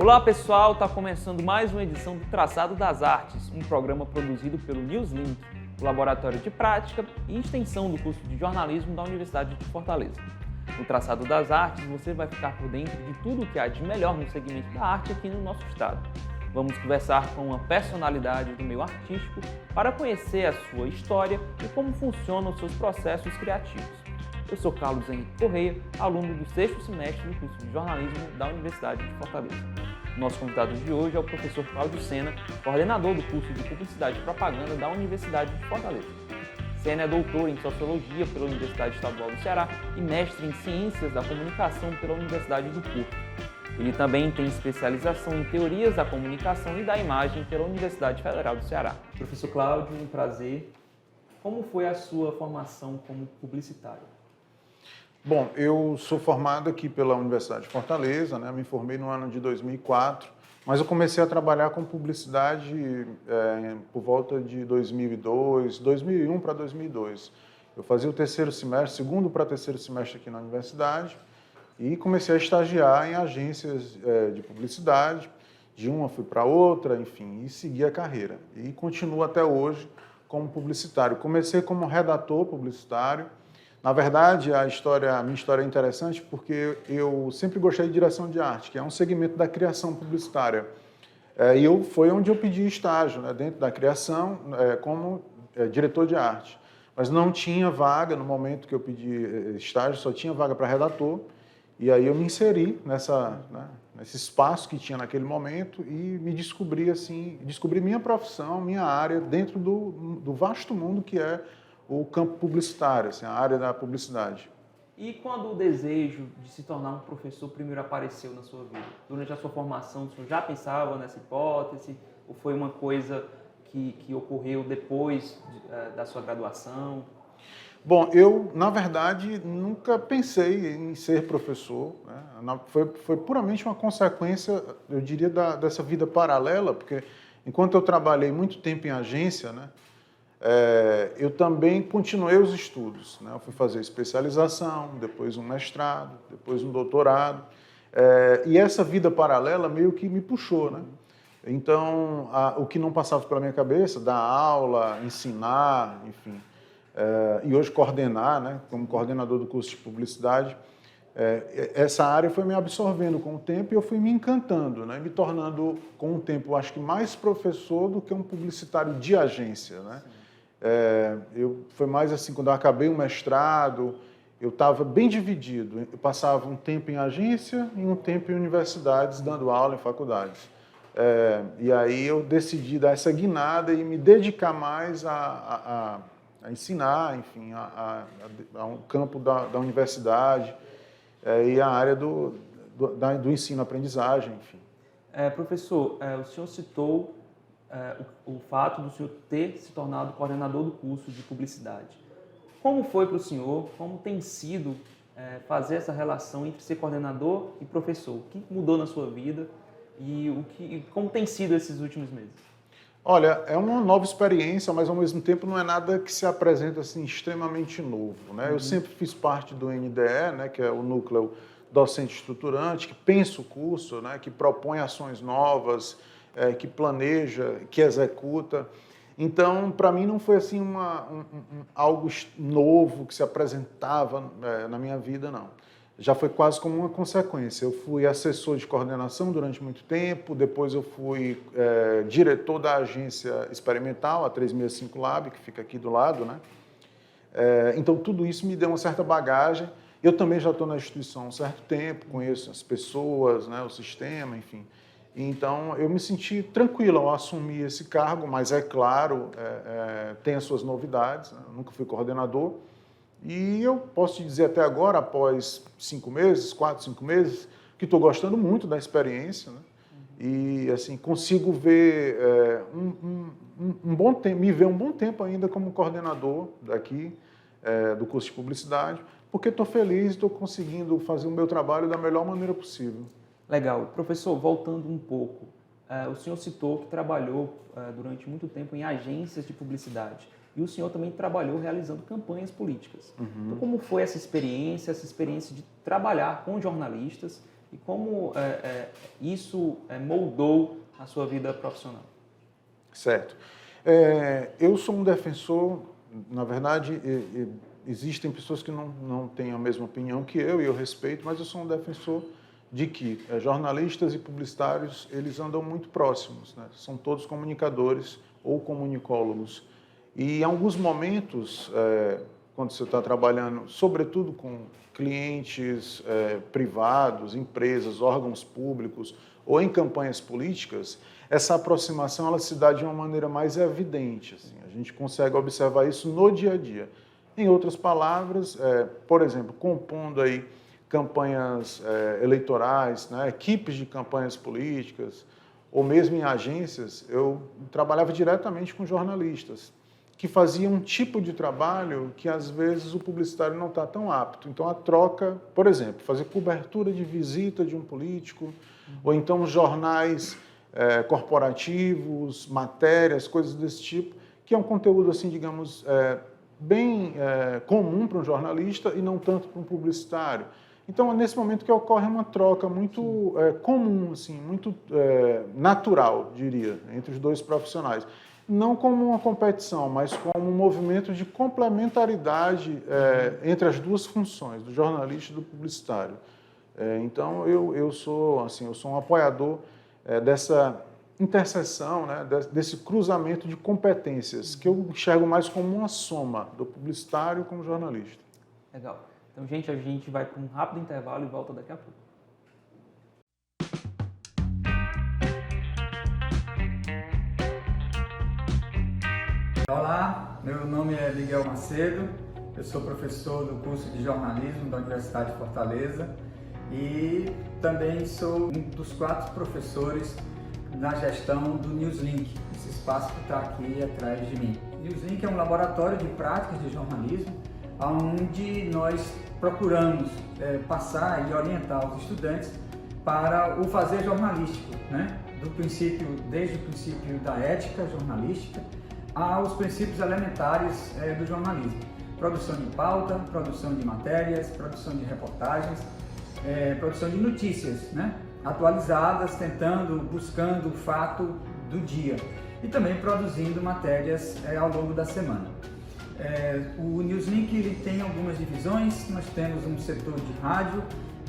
Olá pessoal, está começando mais uma edição do Traçado das Artes, um programa produzido pelo Newslink, o Laboratório de Prática e Extensão do curso de Jornalismo da Universidade de Fortaleza. No Traçado das Artes você vai ficar por dentro de tudo o que há de melhor no segmento da arte aqui no nosso estado. Vamos conversar com uma personalidade do meio artístico para conhecer a sua história e como funcionam os seus processos criativos. Eu sou Carlos Henrique Correia, aluno do 6º semestre do curso de Jornalismo da Universidade de Fortaleza. Nosso convidado de hoje é o professor Cláudio Sena, coordenador do curso de Publicidade e Propaganda da Universidade de Fortaleza. Sena é doutor em Sociologia pela Universidade Estadual do Ceará e mestre em Ciências da Comunicação pela Universidade do Porto. Ele também tem especialização em Teorias da Comunicação e da Imagem pela Universidade Federal do Ceará. Professor Cláudio, um prazer. Como foi a sua formação como publicitário? Bom, eu sou formado aqui pela Universidade de Fortaleza, né? Me formei no ano de 2004, mas eu comecei a trabalhar com publicidade por volta de 2002, 2001 para 2002. Eu fazia o segundo para terceiro semestre aqui na universidade e comecei a estagiar em agências de publicidade. De uma fui para outra, enfim, e segui a carreira. E continuo até hoje como publicitário. Comecei como redator publicitário. Na verdade, a minha história é interessante porque eu sempre gostei de direção de arte, que é um segmento da criação publicitária. Foi onde eu pedi estágio, né, dentro da criação, como diretor de arte. Mas não tinha vaga no momento que eu pedi estágio, só tinha vaga para redator. E aí eu me inseri nesse espaço que tinha naquele momento e me descobri minha profissão, minha área dentro do vasto mundo que é o campo publicitário, assim, a área da publicidade. E quando o desejo de se tornar um professor primeiro apareceu na sua vida? Durante a sua formação, o senhor já pensava nessa hipótese? Ou foi uma coisa que ocorreu depois da sua graduação? Bom, eu, na verdade, nunca pensei em ser professor, né? Foi puramente uma consequência, eu diria, dessa vida paralela, porque enquanto eu trabalhei muito tempo em agência, né, eu também continuei os estudos, né? Eu fui fazer especialização, depois um mestrado, depois um doutorado, e essa vida paralela meio que me puxou, né? Então, o que não passava pela minha cabeça, dar aula, ensinar, enfim, e hoje coordenar, né, como coordenador do curso de publicidade, essa área foi me absorvendo com o tempo e eu fui me encantando, né, me tornando, com o tempo, acho que mais professor do que um publicitário de agência, né? Foi mais assim, quando eu acabei o mestrado, eu estava bem dividido. Eu passava um tempo em agência e um tempo em universidades, dando aula em faculdades. E aí eu decidi dar essa guinada e me dedicar mais a ensinar, enfim, a um campo da universidade e a área do ensino-aprendizagem, enfim. Professor, o senhor citou o fato do senhor ter se tornado coordenador do curso de publicidade. Como foi para o senhor, como tem sido fazer essa relação entre ser coordenador e professor? O que mudou na sua vida e como tem sido esses últimos meses? Olha, é uma nova experiência, mas ao mesmo tempo não é nada que se apresenta assim extremamente novo, né? Eu sempre fiz parte do NDE, né, que é o núcleo docente estruturante, que pensa o curso, né, que propõe ações novas, que planeja, que executa. Então, para mim não foi assim algo novo que se apresentava na minha vida, não. Já foi quase como uma consequência. Eu fui assessor de coordenação durante muito tempo, depois eu fui diretor da agência experimental, a 365 Lab, que fica aqui do lado, né? Então, tudo isso me deu uma certa bagagem. Eu também já estou na instituição há um certo tempo, conheço as pessoas, né, o sistema, enfim. Então, eu me senti tranquilo ao assumir esse cargo, mas é claro, tem as suas novidades, né? Eu nunca fui coordenador. E eu posso te dizer até agora, após 5 meses, 4, 5 meses, que estou gostando muito da experiência, né? E assim, consigo ver um bom tempo, me ver um bom tempo ainda como coordenador daqui, do curso de publicidade, porque estou feliz e estou conseguindo fazer o meu trabalho da melhor maneira possível. Legal. Professor, voltando um pouco, o senhor citou que trabalhou durante muito tempo em agências de publicidade. E o senhor também trabalhou realizando campanhas políticas. Então, como foi essa experiência de trabalhar com jornalistas e como isso moldou a sua vida profissional. Certo. Eu sou um defensor, na verdade, existem pessoas que não têm a mesma opinião que eu, e eu respeito, mas eu sou um defensor de que jornalistas e publicitários, eles andam muito próximos, né? São todos comunicadores ou comunicólogos. E em alguns momentos, quando você está trabalhando, sobretudo com clientes privados, empresas, órgãos públicos ou em campanhas políticas, essa aproximação ela se dá de uma maneira mais evidente. Assim. A gente consegue observar isso no dia a dia. Em outras palavras, por exemplo, compondo aí campanhas eleitorais, né, equipes de campanhas políticas, ou mesmo em agências, eu trabalhava diretamente com jornalistas, que faziam um tipo de trabalho que, às vezes, o publicitário não está tão apto. Então, a troca, por exemplo, fazer cobertura de visita de um político, ou então jornais corporativos, matérias, coisas desse tipo, que é um conteúdo, assim, digamos, bem comum para um jornalista e não tanto para um publicitário. Então, é nesse momento que ocorre uma troca muito comum, assim, muito natural, diria, entre os dois profissionais. Não como uma competição, mas como um movimento de complementaridade entre as duas funções, do jornalista e do publicitário. Então, eu sou um apoiador dessa interseção, né, desse cruzamento de competências, que eu enxergo mais como uma soma do publicitário com o jornalista. Legal. Então, gente, a gente vai para um rápido intervalo e volta daqui a pouco. Olá, meu nome é Miguel Macedo, eu sou professor do curso de jornalismo da Universidade de Fortaleza e também sou um dos 4 professores na gestão do Newslink, esse espaço que está aqui atrás de mim. O Newslink é um laboratório de práticas de jornalismo, onde nós procuramos passar e orientar os estudantes para o fazer jornalístico, né? Desde o princípio da ética jornalística aos princípios elementares do jornalismo. Produção de pauta, produção de matérias, produção de reportagens, produção de notícias, né? Atualizadas, buscando o fato do dia e também produzindo matérias ao longo da semana. O Newslink ele tem algumas divisões. Nós temos um setor de rádio,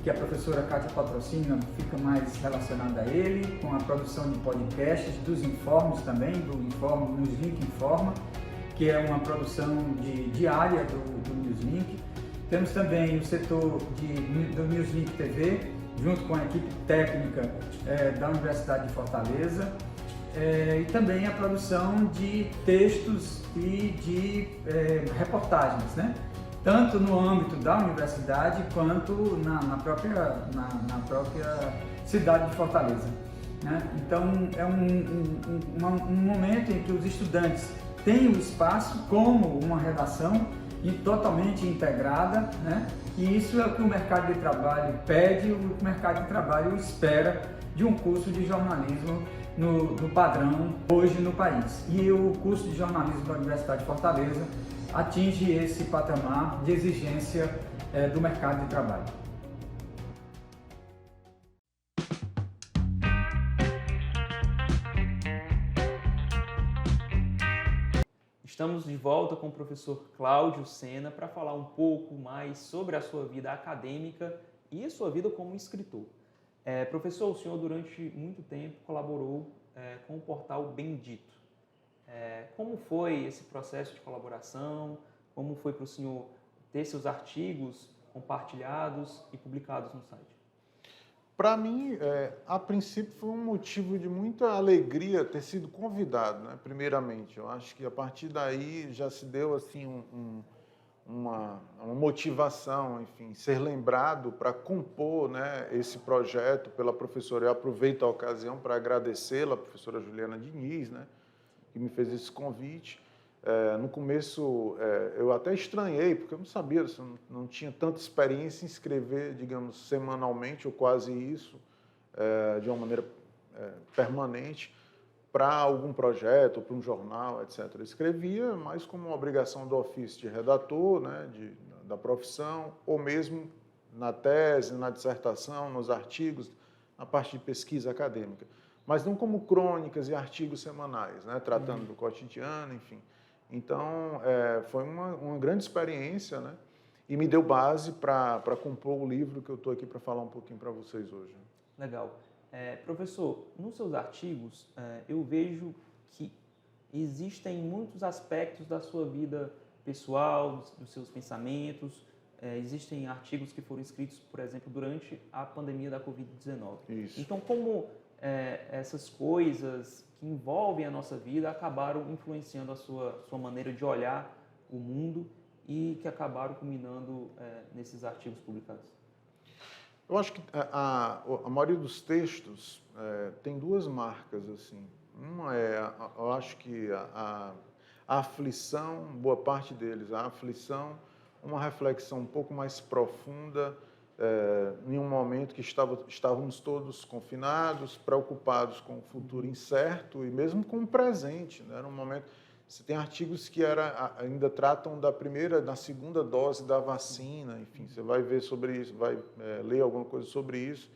que a professora Kátia patrocina, fica mais relacionada a ele, com a produção de podcasts, dos informes também, do Newslink Informa, que é uma produção diária do Newslink. Temos também o setor do Newslink TV, junto com a equipe técnica da Universidade de Fortaleza, e também a produção de textos e de reportagens, né? Tanto no âmbito da universidade quanto na própria cidade de Fortaleza, né? Então é um momento em que os estudantes têm o espaço como uma redação totalmente integrada, né? E isso é o que o mercado de trabalho pede, o que o mercado de trabalho espera de um curso de jornalismo no padrão hoje no país. E o curso de jornalismo da Universidade de Fortaleza atinge esse patamar de exigência do mercado de trabalho. Estamos de volta com o professor Cláudio Sena para falar um pouco mais sobre a sua vida acadêmica e a sua vida como escritor. Professor, o senhor durante muito tempo colaborou com o portal Bendito. Como foi esse processo de colaboração? Como foi para o senhor ter seus artigos compartilhados e publicados no site? Para mim, a princípio, foi um motivo de muita alegria ter sido convidado, né? Primeiramente. Eu acho que a partir daí já se deu assim, uma motivação, enfim, ser lembrado para compor, né, esse projeto pela professora. Eu aproveito a ocasião para agradecê-la, a professora Juliana Diniz, né, que me fez esse convite. No começo, eu até estranhei, porque eu não sabia, não tinha tanta experiência em escrever, digamos, semanalmente, ou quase isso, de uma maneira permanente, para algum projeto, para um jornal, etc. Eu escrevia mais como uma obrigação do ofício de redator, né, da profissão, ou mesmo na tese, na dissertação, nos artigos, na parte de pesquisa acadêmica, mas não como crônicas e artigos semanais, né, tratando do cotidiano, enfim. Então, foi uma grande experiência, né, e me deu base para compor o livro que eu estou aqui para falar um pouquinho para vocês hoje. Legal. Professor, nos seus artigos, eu vejo que existem muitos aspectos da sua vida pessoal, dos seus pensamentos. Existem artigos que foram escritos, por exemplo, durante a pandemia da Covid-19. Isso. Então, como essas coisas que envolvem a nossa vida acabaram influenciando a sua maneira de olhar o mundo e que acabaram culminando nesses artigos publicados? Eu acho que a maioria dos textos tem duas marcas, assim. Uma eu acho que a aflição, boa parte deles, a aflição, uma reflexão um pouco mais profunda, em um momento que estávamos todos confinados, preocupados com o futuro incerto e mesmo com o presente, né? Era um momento... Você tem artigos que ainda tratam da segunda dose da vacina, enfim, você vai ver sobre isso, vai ler alguma coisa sobre isso,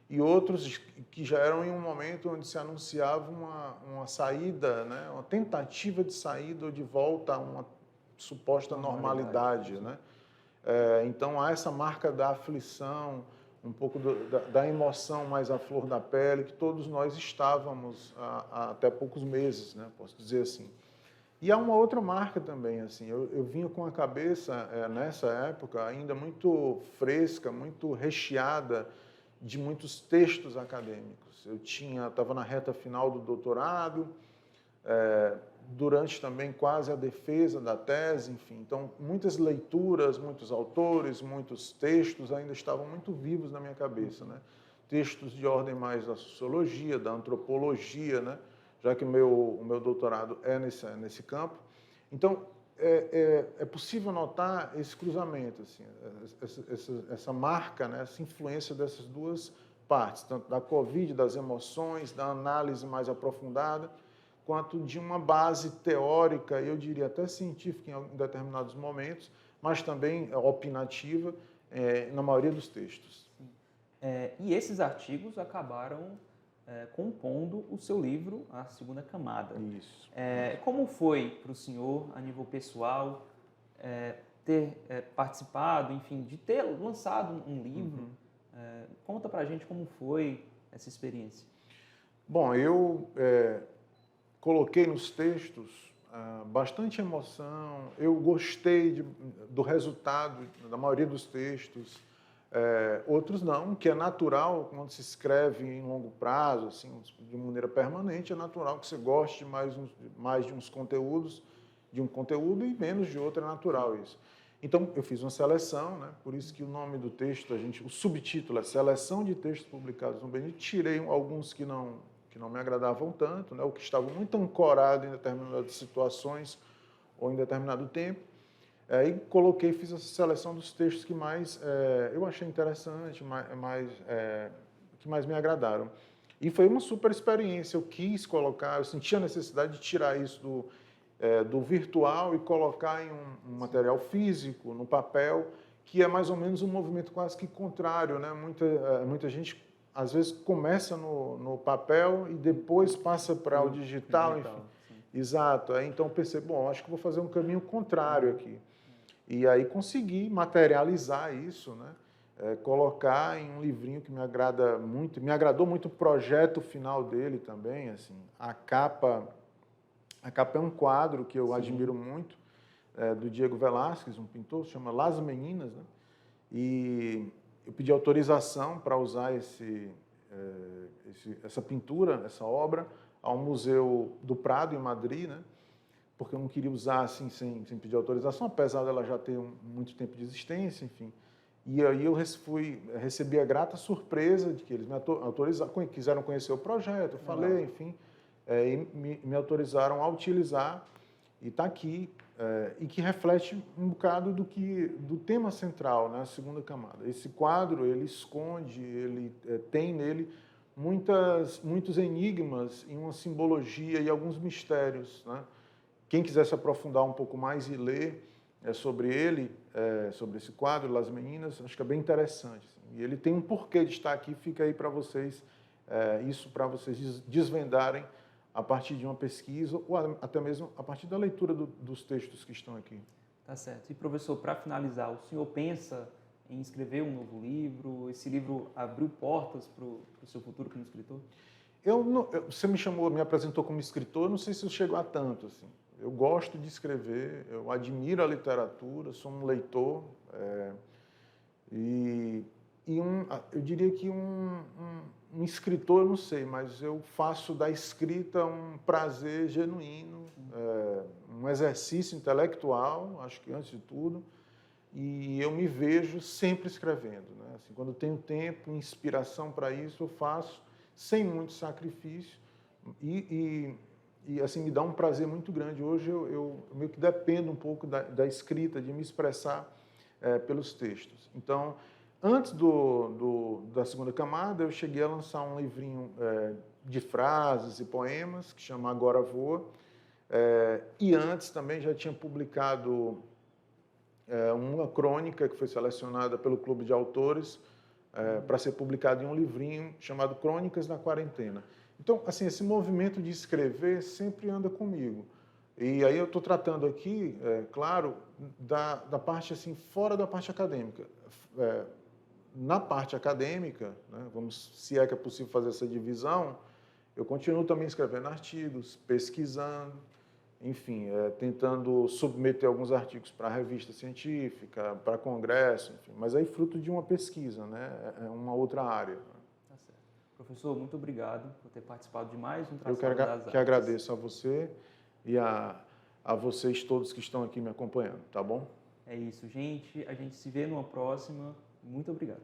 e outros que já eram em um momento onde se anunciava uma saída, né, uma tentativa de saída ou de volta a uma suposta normalidade, né? Então há essa marca da aflição, um pouco da emoção mais à flor da pele, que todos nós estávamos há até poucos meses, né, posso dizer assim. E há uma outra marca também, assim, eu vinha com a cabeça, nessa época, ainda muito fresca, muito recheada de muitos textos acadêmicos. Eu estava na reta final do doutorado, durante também quase a defesa da tese, enfim. Então, muitas leituras, muitos autores, muitos textos ainda estavam muito vivos na minha cabeça, né? Textos de ordem mais da sociologia, da antropologia, né? Já que o meu doutorado é nesse campo. Então, é possível notar esse cruzamento, assim, essa marca, né, essa influência dessas duas partes, tanto da Covid, das emoções, da análise mais aprofundada, quanto de uma base teórica, eu diria até científica em determinados momentos, mas também opinativa na maioria dos textos. E esses artigos acabaram compondo o seu livro, A Segunda Camada. Isso. Como foi para o senhor, a nível pessoal, ter participado, enfim, de ter lançado um livro? Conta pra gente como foi essa experiência. Bom, eu coloquei nos textos bastante emoção, eu gostei do resultado da maioria dos textos. Outros não, que é natural, quando se escreve em longo prazo, assim, de maneira permanente, é natural que você goste mais de uns conteúdos, de um conteúdo e menos de outro, é natural isso. Então, eu fiz uma seleção, né? Por isso que o nome do texto, o subtítulo é Seleção de Textos Publicados no BNT. Tirei alguns que não me agradavam tanto, né? Ou que estavam muito ancorados em determinadas situações ou em determinado tempo. E fiz essa seleção dos textos que mais eu achei interessante, que mais me agradaram. E foi uma super experiência, eu quis colocar, eu senti a necessidade de tirar isso do virtual e colocar em um material físico, no papel, que é mais ou menos um movimento quase que contrário, né? Muita gente, às vezes, começa no papel e depois passa para o digital, enfim. Sim. Exato. Então eu pensei, bom, acho que vou fazer um caminho contrário aqui. E aí consegui materializar isso, né? Colocar em um livrinho que me agradou muito o projeto final dele também, assim. A capa é um quadro que eu admiro muito, do Diego Velázquez, um pintor, se chama Las Meninas, né? E eu pedi autorização para usar essa pintura, essa obra, ao Museu do Prado, em Madrid, né? Porque eu não queria usar assim sem pedir autorização, apesar dela já ter muito tempo de existência, enfim. E aí eu recebi a grata surpresa de que eles me autorizaram, quiseram conhecer o projeto, eu falei, enfim, e me autorizaram a utilizar, e está aqui, e que reflete um bocado do tema central, né, a segunda camada. Esse quadro, ele esconde, ele tem nele muitos enigmas e uma simbologia e alguns mistérios, né? Quem quiser se aprofundar um pouco mais e ler sobre ele, sobre esse quadro, Las Meninas, acho que é bem interessante. Assim. E ele tem um porquê de estar aqui, fica aí para vocês, isso para vocês desvendarem a partir de uma pesquisa ou até mesmo a partir da leitura dos textos que estão aqui. Tá certo. E, professor, para finalizar, o senhor pensa em escrever um novo livro? Esse livro abriu portas para o seu futuro como escritor? Você me apresentou como escritor, eu não sei se eu chego a tanto. Assim. Eu gosto de escrever, eu admiro a literatura, sou um leitor. Eu diria que um escritor, eu não sei, mas eu faço da escrita um prazer genuíno, um exercício intelectual, acho que antes de tudo, e eu me vejo sempre escrevendo. Né? Assim, quando tenho tempo, inspiração para isso, eu faço sem muito sacrifício e assim, me dá um prazer muito grande. Hoje eu meio que dependo um pouco da escrita, de me expressar pelos textos. Então, antes da segunda camada, eu cheguei a lançar um livrinho de frases e poemas, que chama Agora Voa, e antes também já tinha publicado uma crônica que foi selecionada pelo Clube de Autores para ser publicada em um livrinho chamado Crônicas na Quarentena. Então, assim, esse movimento de escrever sempre anda comigo. E aí eu estou tratando aqui, claro, da parte assim, fora da parte acadêmica. Na parte acadêmica, né, se é que é possível fazer essa divisão, eu continuo também escrevendo artigos, pesquisando, enfim, tentando submeter alguns artigos para revista científica, para congresso, enfim, mas aí fruto de uma pesquisa, né, é uma outra área. Tá certo. Professor, muito obrigado por ter participado de mais um Eu Traçado das Artes. que agradeço a você e a vocês todos que estão aqui me acompanhando, tá bom? É isso, gente. A gente se vê numa próxima. Muito obrigado.